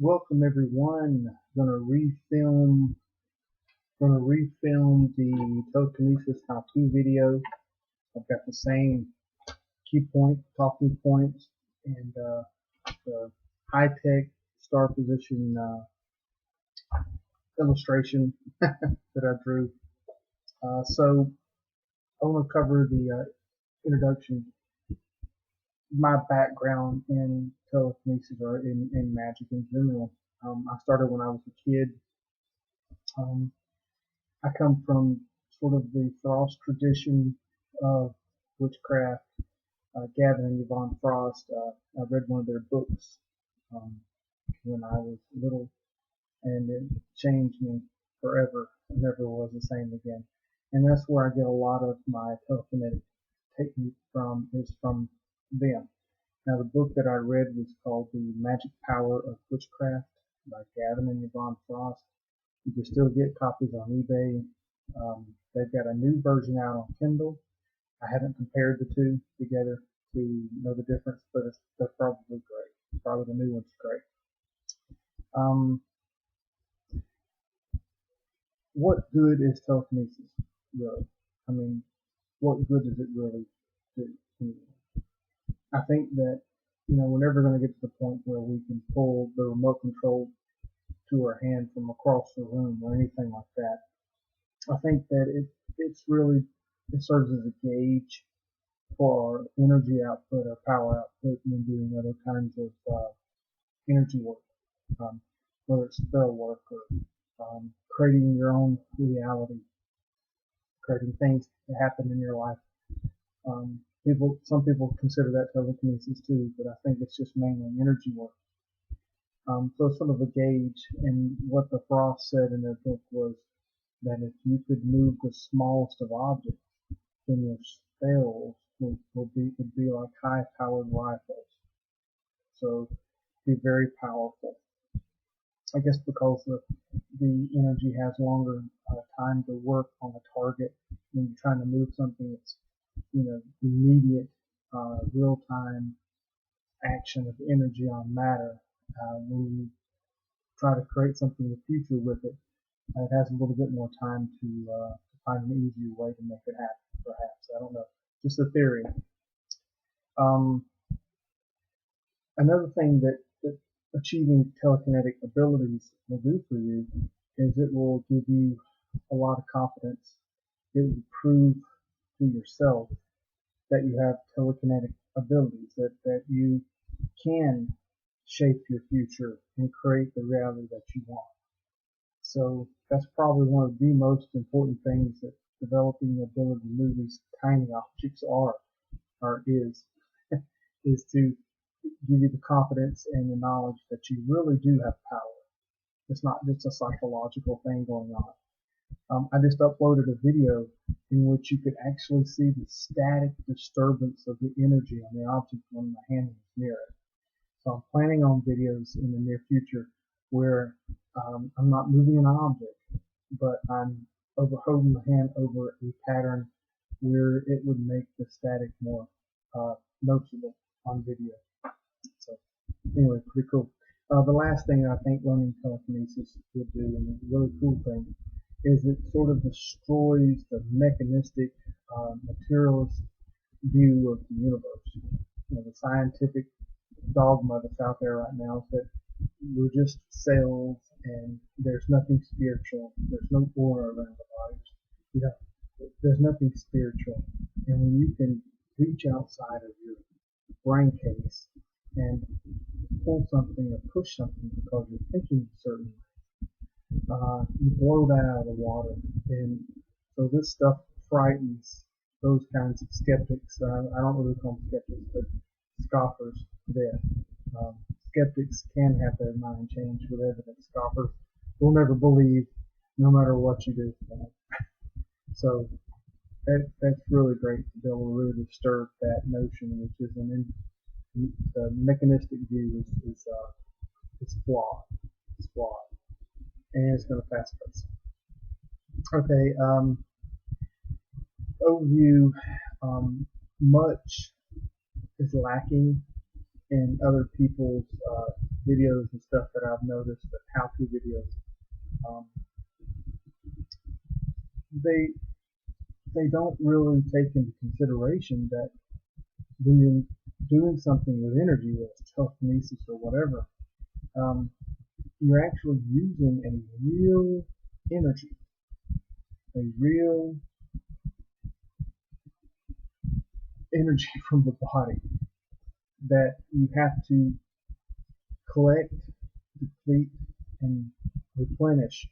Welcome everyone. Gonna refilm the telekinesis how-to video. I've got the same talking points, and the high-tech star position illustration that I drew. So I want to cover the introduction, my background in telekinesis or in magic in general. I started when I was a kid. I come from sort of the Frost tradition of witchcraft. Gavin and Yvonne Frost, I read one of their books um, when I was little, and it changed me forever. I never was the same again. And that's where I get a lot of my telekinetic technique from, is from them. Now, the book that I read was called The Magic Power of Witchcraft by Gavin and Yvonne Frost. You can still get copies on eBay. They've got a new version out on Kindle. I haven't compared the two together to know the difference, but they're probably great. Probably the new one's great. What good is telekinesis, really? I mean, what good does it really do? I think that, we're never going to get to the point where we can pull the remote control to our hand from across the room or anything like that. I think that it serves as a gauge for our energy output or power output when doing other kinds of energy work, whether it's spell work or creating your own reality, creating things that happen in your life. Some people consider that telekinesis too, but I think it's just mainly energy work. So it's sort of a gauge, and what the Frost said in their book was that if you could move the smallest of objects, then your spells would be like high-powered rifles. So be very powerful. I guess because the energy has longer time to work on a target when you're trying to move something that's immediate, real-time action of energy on matter. When you try to create something in the future with it, it has a little bit more time to find an easier way to make it happen, perhaps. I don't know. Just a theory. Another thing that achieving telekinetic abilities will do for you is it will give you a lot of confidence. It will prove to yourself that you have telekinetic abilities, that you can shape your future and create the reality that you want. So that's probably one of the most important things that developing the ability to move these tiny objects is to give you the confidence and the knowledge that you really do have power. It's not just a psychological thing going on. I just uploaded a video in which you could actually see the static disturbance of the energy on the object when the hand is near it. So I'm planning on videos in the near future where I'm not moving an object, but I'm holding the hand over a pattern where it would make the static more noticeable on video. So anyway, pretty cool. The last thing I think learning telekinesis will do, and a really cool thing, is it sort of destroys the mechanistic, materialist view of the universe. The scientific dogma that's out there right now is that we're just cells and there's nothing spiritual. There's no aura around the body. There's nothing spiritual. And when you can reach outside of your brain case and pull something or push something because you're thinking a certain way, you blow that out of the water. And so this stuff frightens those kinds of skeptics. I don't really call them skeptics, but scoffers to death. Skeptics can have their mind changed with evidence. Scoffers will never believe no matter what you do. So that's really great to be able to really disturb that notion, which is the mechanistic view is flawed. It's flawed, and it's going to pass us. Okay. Overview. Much is lacking in other people's videos and stuff that I've noticed, that how-to videos, um, they they don't really take into consideration that when you're doing something with energy, whether it's telekinesis or whatever, um, you're actually using a real energy, a real energy from the body that you have to collect, deplete, and replenish.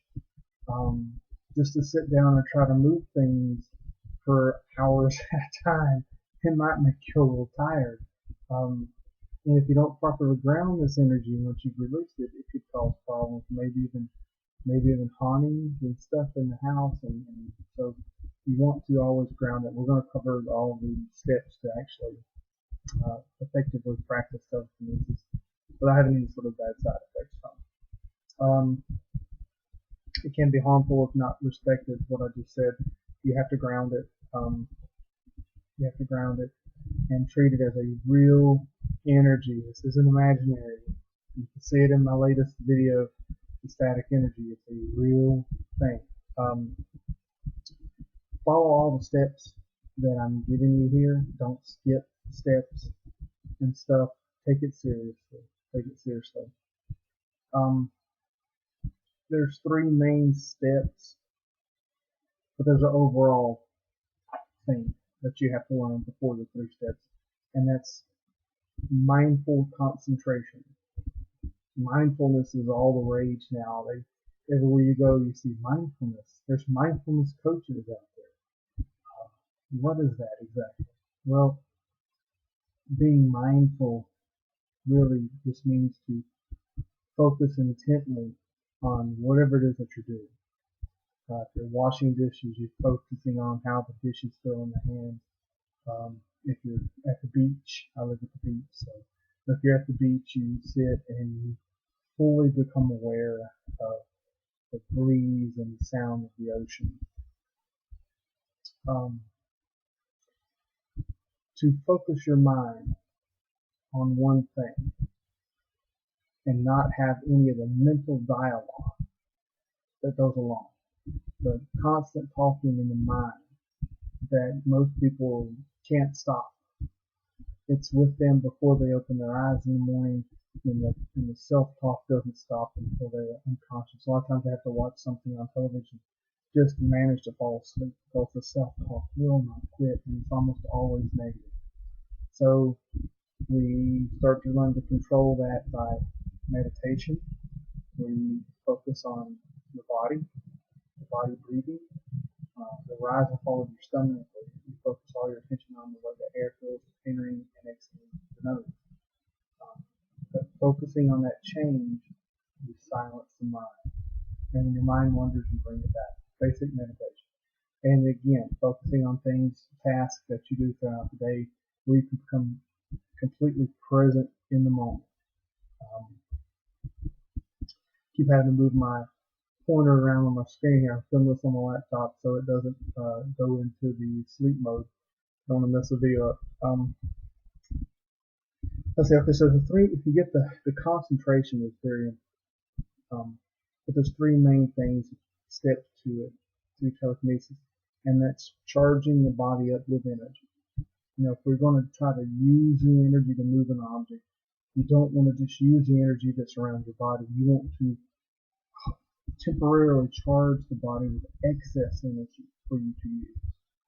Just to sit down and try to move things for hours at a time, it might make you a little tired. Um, and if you don't properly ground this energy once you've released it, it could cause problems, maybe even hauntings and stuff in the house. And so you want to always ground it. We're going to cover all the steps to actually effectively practice telekinesis without having any sort of bad side effects from it. It can be harmful if not respected. What I just said, you have to ground it. You have to ground it and treat it as a real energy. This isn't imaginary. You can see it in my latest video, the static energy. It's a real thing. Um, Follow all the steps that I'm giving you here. Don't skip steps and stuff. Take it seriously. Take it seriously. Um, there's three main steps, but there's an overall thing that you have to learn before the three steps, and that's mindful concentration. Mindfulness is all the rage now. Everywhere you go, you see mindfulness. There's mindfulness coaches out there. What is that exactly? Well, being mindful really just means to focus intently on whatever it is that you're doing. If you're washing dishes, you're focusing on how the dishes feel in the hands. If you're at the beach, I live at the beach, so if you're at the beach, you sit and you fully become aware of the breeze and the sound of the ocean. To focus your mind on one thing and not have any of the mental dialogue that goes along. The constant talking in the mind that most people can't stop. It's with them before they open their eyes in the morning, and the self-talk doesn't stop until they're unconscious. A lot of times they have to watch something on television just to manage to fall asleep because the self-talk will not quit, and it's almost always negative. So we start to learn to control that by meditation. We focus on the body breathing, the rise and fall of your stomach. You focus all your attention on the way the air feels entering and exiting the nose. But focusing on that change, you silence the mind. And when your mind wanders, you bring it back. Basic meditation. And again, focusing on things, tasks that you do throughout the day, where you can become completely present in the moment. Keep having to move my pointer around on my screen here. I'm filming this on my laptop so it doesn't go into the sleep mode. I don't want to mess the video up. Let's see. Okay, so if you get the concentration is very but there's three main things, steps to it, through telekinesis, and that's charging the body up with energy. If we're going to try to use the energy to move an object, you don't want to just use the energy that's around your body. You want to temporarily charge the body with excess energy for you to use.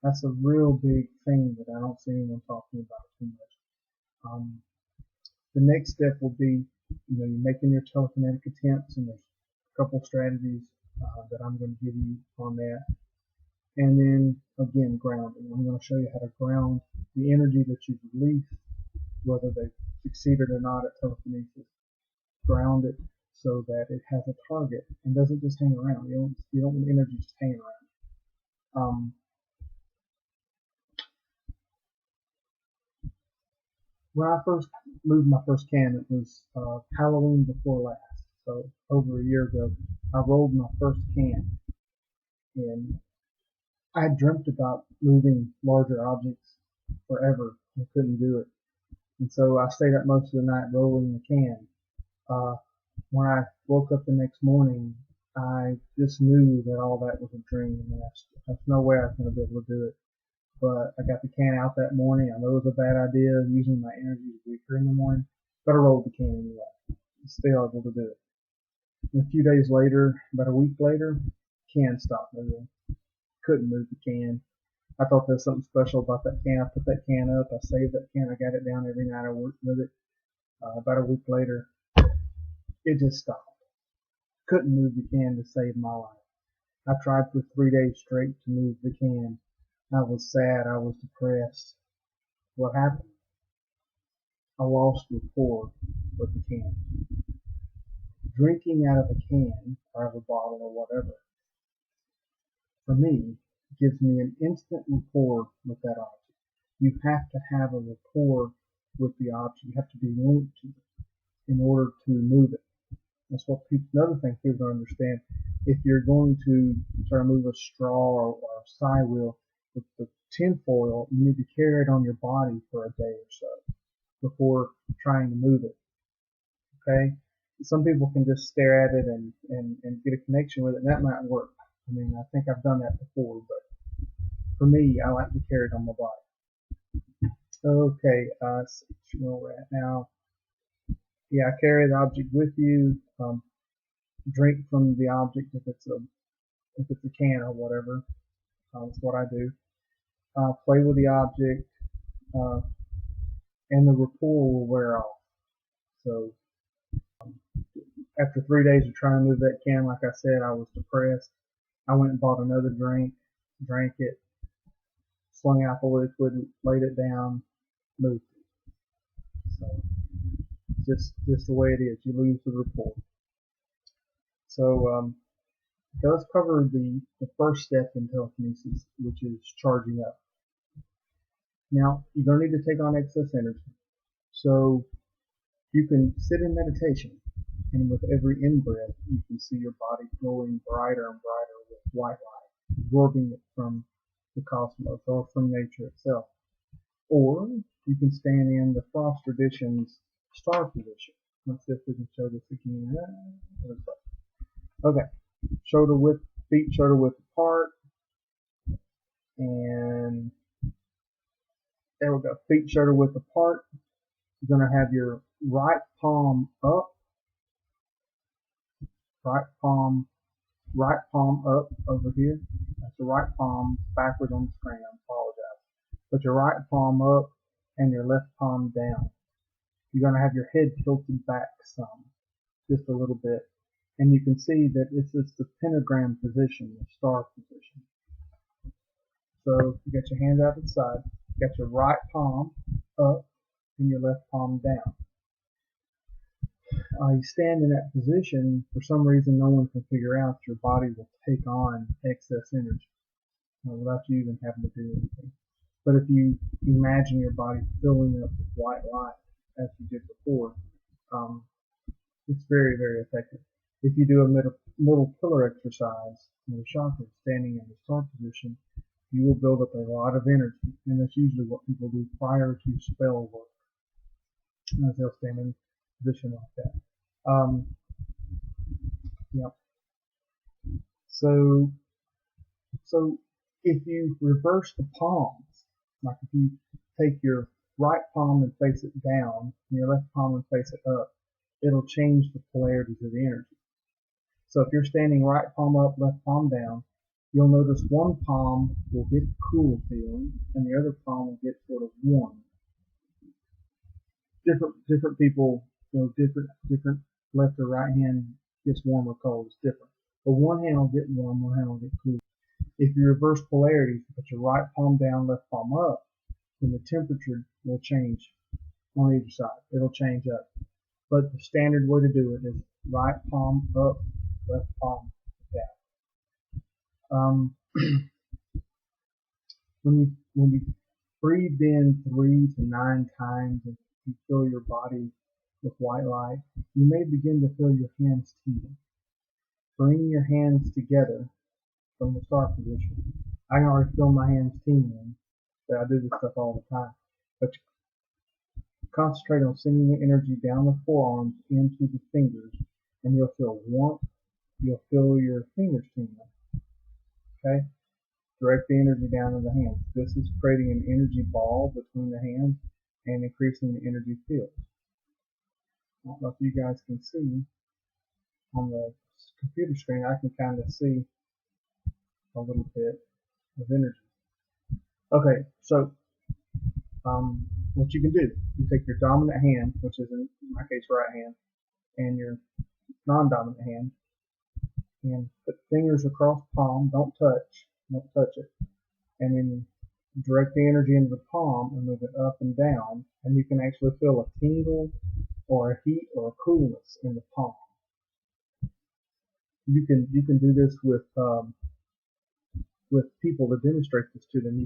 That's a real big thing that I don't see anyone talking about too much. The next step will be, you're making your telekinetic attempts, and there's a couple strategies that I'm going to give you on that. And then again, grounding. I'm going to show you how to ground the energy that you've released, whether they've succeeded or not at telekinesis. Ground it so that it has a target and doesn't just hang around. You don't want energy just hanging around. When I first moved my first can, it was Halloween before last, so over a year ago. I rolled my first can, and I dreamt about moving larger objects forever. I couldn't do it, and so I stayed up most of the night rolling the can. Uh, when I woke up the next morning, I just knew that all that was a dream, and there's no way I was going to be able to do it. But I got the can out that morning. I know it was a bad idea. Using my energy was weaker in the morning, but I rolled the can anyway. Still able to do it. And a few days later, about a week later, can stopped moving. Couldn't move the can. I thought there was something special about that can. I put that can up. I saved that can. I got it down every night. I worked with it. About a week later, it just stopped. Couldn't move the can to save my life. I tried for 3 days straight to move the can. I was sad. I was depressed. What happened? I lost rapport with the can. Drinking out of a can or out of a bottle or whatever, for me, gives me an instant rapport with that object. You have to have a rapport with the object. You have to be linked to it in order to move it. That's what people, another thing people don't understand. If you're going to try to move a straw or a side wheel with the tin foil, you need to carry it on your body for a day or so before trying to move it. Okay? Some people can just stare at it and get a connection with it, and that might work. I mean, I think I've done that before, but for me, I like to carry it on my body. Okay, so where we're at now. Yeah, carry the object with you. Drink from the object if it's a can or whatever. That's what I do. Play with the object, uh, and the rapport will wear off. So after 3 days of trying to move that can, like I said, I was depressed. I went and bought another drink, drank it, slung out the liquid, laid it down, moved it. So just the way it is. You lose the rapport. So it does cover the first step in telekinesis, which is charging up. Now, you don't need to take on excess energy. So you can sit in meditation, and with every in-breath, you can see your body glowing brighter and brighter with white light, absorbing it from the cosmos or from nature itself. Or you can stand in the frost tradition's star position. Let's see if we can show this again. Okay, shoulder width, feet shoulder width apart, and there we go. Feet shoulder width apart. You're going to have your right palm up, right palm up over here. That's the right palm backwards on the screen. I apologize. Put your right palm up and your left palm down. You're going to have your head tilted back some, just a little bit. And you can see that this is the pentagram position, the star position. So you got your hands out to the side, you got your right palm up and your left palm down. You stand in that position, for some reason no one can figure out, your body will take on excess energy without you even having to do anything. But if you imagine your body filling up with white light, as you did before, it's very, very effective. If you do a middle pillar exercise in the chakra, standing in the star position, you will build up a lot of energy, and that's usually what people do prior to spell work. As they'll stand in a position like that. Yeah. So if you reverse the palms, like if you take your right palm and face it down, and your left palm and face it up, it'll change the polarities of the energy. So if you're standing right palm up, left palm down, you'll notice one palm will get cool feeling, and the other palm will get sort of warm. Different people, different left or right hand gets warm or cold. It's different. But one hand will get warm, one hand will get cool. If you reverse polarities, put your right palm down, left palm up, then the temperature will change on either side. It'll change up. But the standard way to do it is right palm up, left palm down. When you breathe in 3 to 9 times and you fill your body with white light, you may begin to feel your hands tingling. Bring your hands together from the star position. I can already feel my hands tingling, but I do this stuff all the time. But Concentrate on sending the energy down the forearms into the fingers, and you'll feel warmth. You'll feel your fingers tingling. Okay? Direct the energy down in the hands. This is creating an energy ball between the hands and increasing the energy field. I don't know if you guys can see on the computer screen. I can kind of see a little bit of energy. Okay, so what you can do, you take your dominant hand, which is in my case right hand, and your non-dominant hand, and put fingers across palm. Don't touch it, and then direct the energy into the palm and move it up and down, and you can actually feel a tingle or a heat or a coolness in the palm. You can do this with people to demonstrate this to them.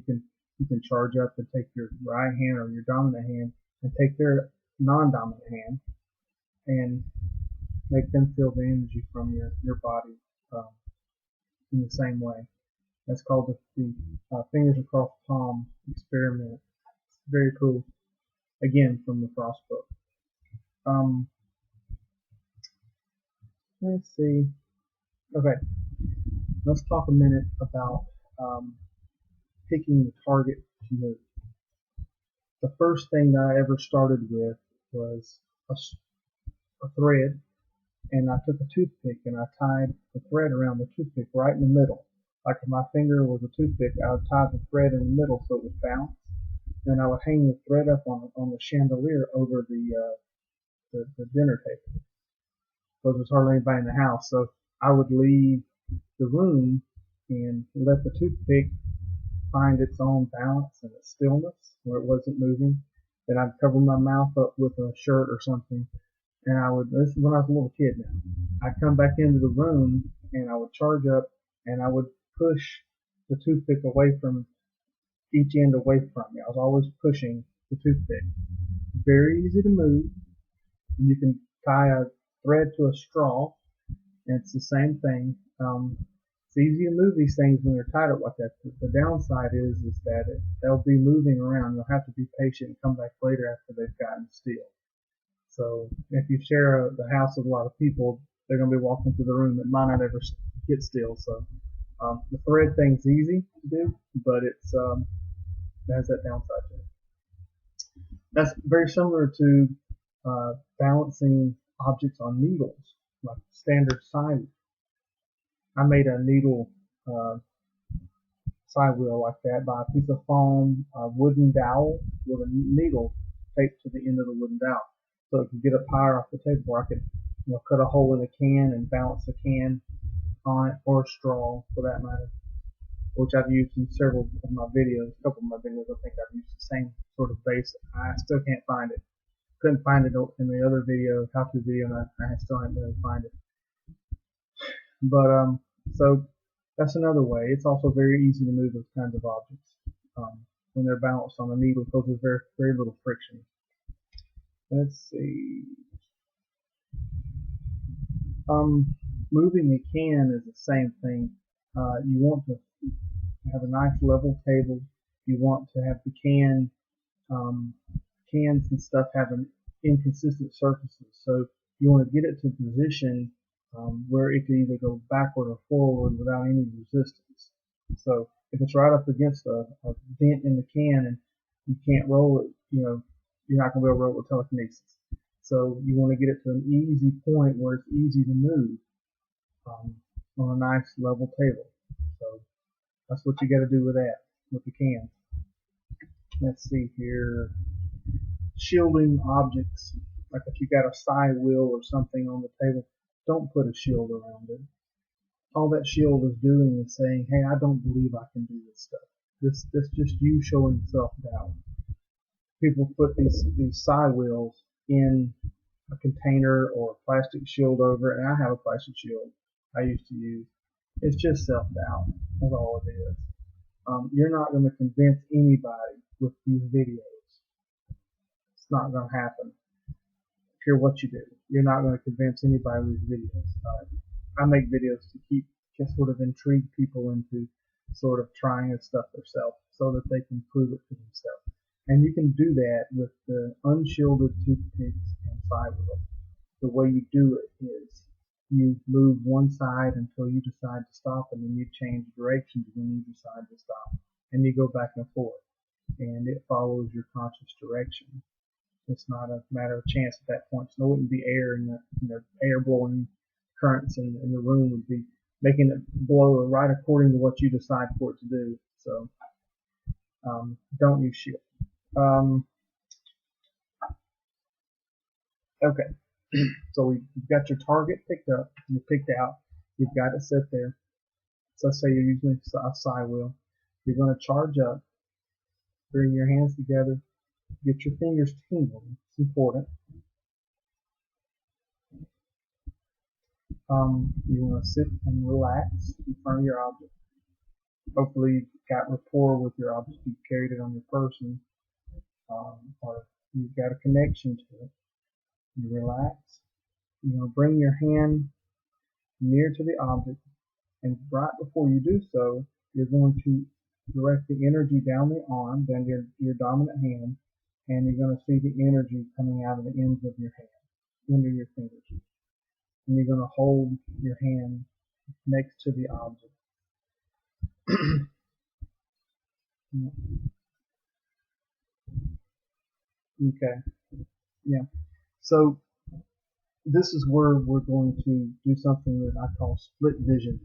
You can charge up and take your right hand or your dominant hand and take their non-dominant hand and make them feel the energy from your body in the same way. That's called the fingers across palm experiment. It's very cool. Again, from the Frost book. Let's see. Okay, let's talk a minute about picking the target to move. The first thing that I ever started with was a thread, and I took a toothpick and I tied the thread around the toothpick right in the middle. Like if my finger was a toothpick, I would tie the thread in the middle so it would bounce. Then I would hang the thread up on the chandelier over the dinner table. So there's hardly anybody in the house. So I would leave the room and let the toothpick find its own balance and its stillness where it wasn't moving. Then I'd cover my mouth up with a shirt or something, and this is when I was a little kid now, I'd come back into the room and I would charge up and I would push the toothpick away from each end away from me. I was always pushing the toothpick. Very easy to move, and you can tie a thread to a straw, and it's the same thing. It's easy to move these things when they're tied up like that. The downside is that they'll be moving around. You'll have to be patient and come back later after they've gotten still. So if you share the house with a lot of people, they're going to be walking through the room that might not ever get still. So the thread thing's easy to do, but it has that downside to it. That's very similar to balancing objects on needles, like standard side. I made a needle side wheel like that by a piece of foam, a wooden dowel with a needle taped to the end of the wooden dowel, so it could get up higher off the table where I could, cut a hole in a can and balance the can on it, or a straw for that matter, which I've used in several of my videos. A couple of my videos, I think I've used the same sort of base. I still can't find it. Couldn't find it in the other video, how-to video, and I still haven't been able to find it. But so that's another way. It's also very easy to move those kinds of objects when they're balanced on a needle because there's very, very little friction. Let's see. Moving a can is the same thing. You want to have a nice level table. You want to have the cans and stuff having inconsistent surfaces. So you want to get it to a position where it can either go backward or forward without any resistance. So if it's right up against a dent in the can and you can't roll it, you're not going to be able to roll it with telekinesis. So you want to get it to an easy point where it's easy to move on a nice level table. So that's what you got to do with that, with the cans. Let's see here. Shielding objects, like if you got a side wheel or something on the table, don't put a shield around it. All that shield is doing is saying, hey, I don't believe I can do this stuff. This just you showing self-doubt. People put these side wheels in a container or a plastic shield over it, and I have a plastic shield I used to use. It's just self-doubt. That's all it is. You're not going to convince anybody with these videos. It's not going to happen. Care what you do, you're not going to convince anybody with videos. I make videos to just sort of intrigue people into sort of trying this stuff themselves so that they can prove it to themselves. And you can do that with the unshielded toothpicks and side wheels. The way you do it is you move one side until you decide to stop, and then you change directions when you decide to stop. And you go back and forth, and it follows your conscious direction. It's not a matter of chance at that point. So there wouldn't be air in the air blowing currents in the room would be making it blow right according to what you decide for it to do. So don't use shield. Okay, so you've got your target picked up, you picked out, you've got it set there. So let's say you're using a side wheel. You're going to charge up, bring your hands together, get your fingers tingling. It's important. You want to sit and relax in front of your object. Hopefully you've got rapport with your object. You've carried it on your person, or you've got a connection to it. You relax. You want to bring your hand near to the object, and right before you do so, you're going to direct the energy down the arm, down your dominant hand, and you're going to see the energy coming out of the ends of your hand, into your fingers. And you're going to hold your hand next to the object. Okay, yeah. So this is where we're going to do something that I call split vision,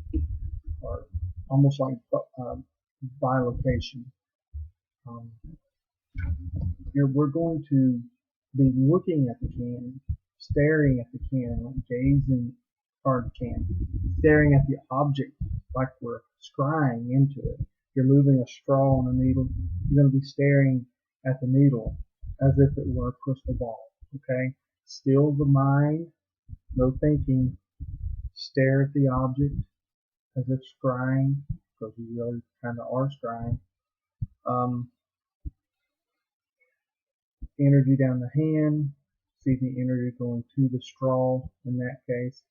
or almost like bilocation. We're going to be looking at the can, staring at the can, like gazing, or can, staring at the object like we're scrying into it. You're moving a straw on a needle. You're going to be staring at the needle as if it were a crystal ball. Okay? Still the mind, no thinking. Stare at the object as if scrying, because you really kind of are scrying. Energy down the hand, see the energy going to the straw in that case.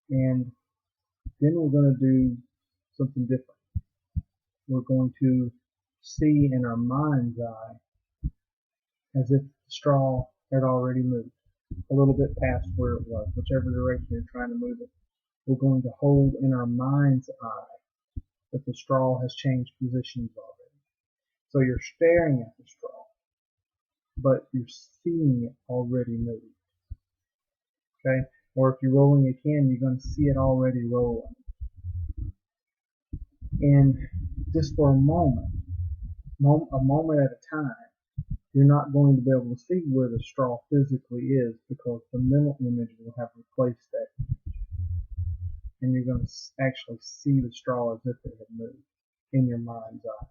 And then we're going to do something different. We're going to see in our mind's eye as if the straw had already moved a little bit past where it was, whichever direction you're trying to move it. We're going to hold in our mind's eye that the straw has changed positions already. So you're staring at the straw, but you're seeing it already move. Okay? Or if you're rolling a can, you're going to see it already rolling. And just for a moment at a time, you're not going to be able to see where the straw physically is, because the mental image will have replaced that image. And you're going to actually see the straw as if it had moved in your mind's eye.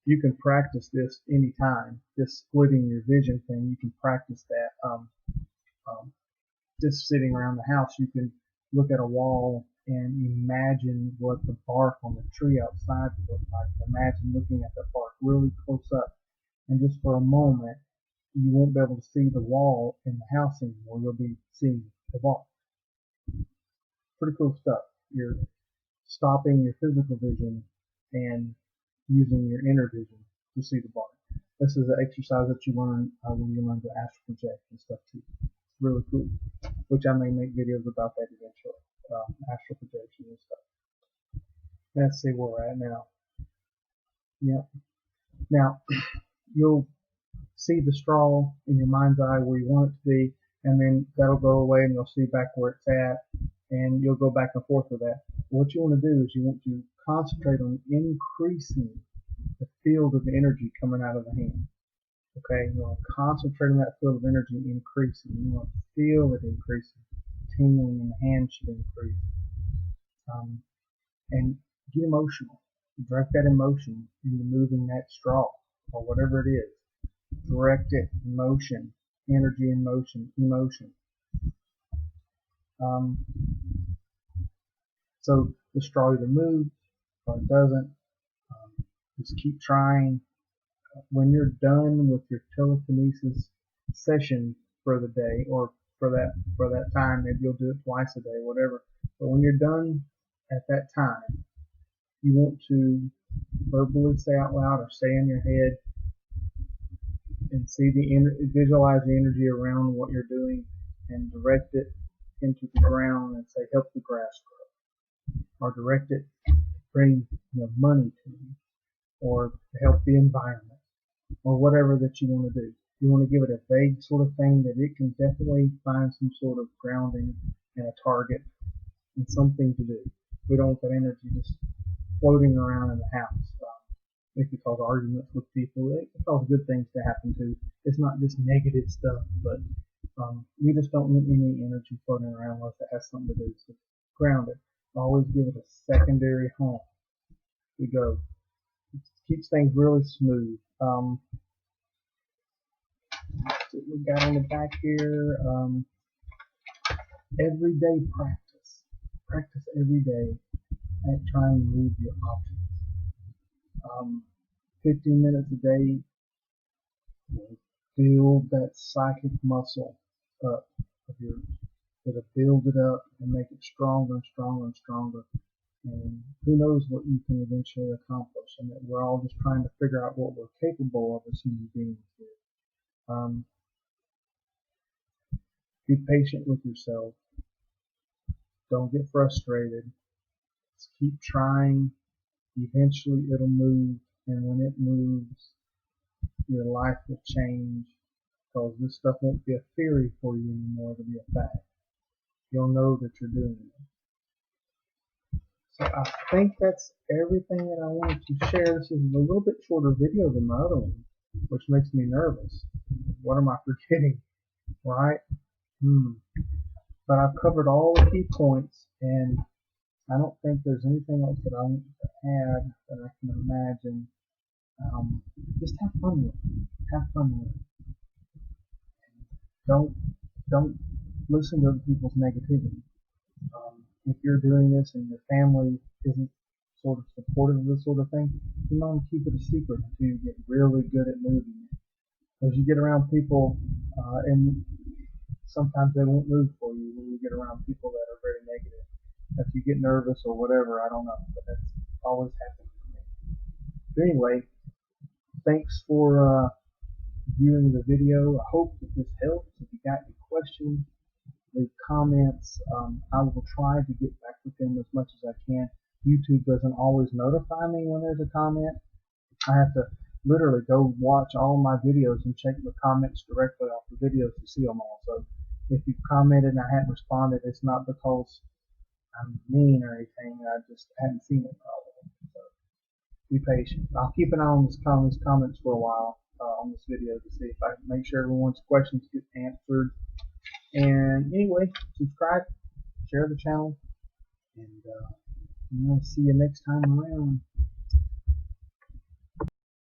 You can practice this anytime. This splitting your vision thing, you can practice that. Just sitting around the house, you can look at a wall and imagine what the bark on the tree outside would look like. Imagine looking at the bark really close up, and just for a moment, you won't be able to see the wall in the house anymore. You'll be seeing the bark. Pretty cool stuff. You're stopping your physical vision and using your inner vision to see the bark. This is an exercise that you learn when you learn to astral project and stuff too. It's really cool, which I may make videos about that eventually, astral projection and stuff. Let's see where we're at now. Yep. Now, you'll see the straw in your mind's eye where you want it to be, and then that'll go away and you'll see back where it's at, and you'll go back and forth with that. What you want to do is you want to concentrate on increasing the field of energy coming out of the hand. Okay, you want to concentrate on that field of energy increasing. You want to feel it increasing. Tingling in the hand should increase. And get emotional. Direct that emotion into moving that straw or whatever it is. Direct it, emotion, energy in motion, emotion. So the straw either moves or it doesn't. Just keep trying. When you're done with your telekinesis session for the day, or for that time, maybe you'll do it twice a day, whatever. But when you're done at that time, you want to verbally say out loud or say in your head, and see visualize the energy around what you're doing, and direct it into the ground and say, help the grass grow, or direct it to bring money to you, or to help the environment, or whatever that you want to do. You want to give it a vague sort of thing that it can definitely find some sort of grounding and a target and something to do. We don't want that energy just floating around in the house. It could cause arguments with people. It can cause good things to happen too. It's not just negative stuff, but you just don't want any energy floating around unless it has something to do. So ground it. Always give it a secondary home. We go. It keeps things really smooth. We got on the back here. Everyday practice. Practice every day at trying to move your objects. 15 minutes a day, build that psychic muscle up of yours. It'll build it up and make it stronger and stronger and stronger. And who knows what you can eventually accomplish. And that we're all just trying to figure out what we're capable of as human beings here. Be patient with yourself. Don't get frustrated. Just keep trying. Eventually it'll move. And when it moves, your life will change. Because this stuff won't be a theory for you anymore. It'll be a fact. You'll know that you're doing it. So I think that's everything that I wanted to share. This is a little bit shorter video than my other one, which makes me nervous. What am I forgetting? Right? But I've covered all the key points, and I don't think there's anything else that I want to add that I can imagine. Just have fun with it. Have fun with it. Don't listen to other people's negativity. If you're doing this and your family isn't sort of supportive of this sort of thing, you might keep it a secret until you get really good at moving it. As you get around people, and sometimes they won't move for you when you get around people that are very negative. If you get nervous or whatever, I don't know, but that's always happened to me. But anyway, thanks for viewing the video. I hope that this helps. If you got any questions, leave comments. I will try to get back with them as much as I can. YouTube doesn't always notify me when there's a comment. I have to literally go watch all my videos and check the comments directly off the videos to see them all. So if you commented and I hadn't responded, it's not because I'm mean or anything. I just hadn't seen it probably. So be patient. I'll keep an eye on these comments for a while on this video to see if I can make sure everyone's questions get answered. And anyway, subscribe, share the channel, and I'll see you next time around.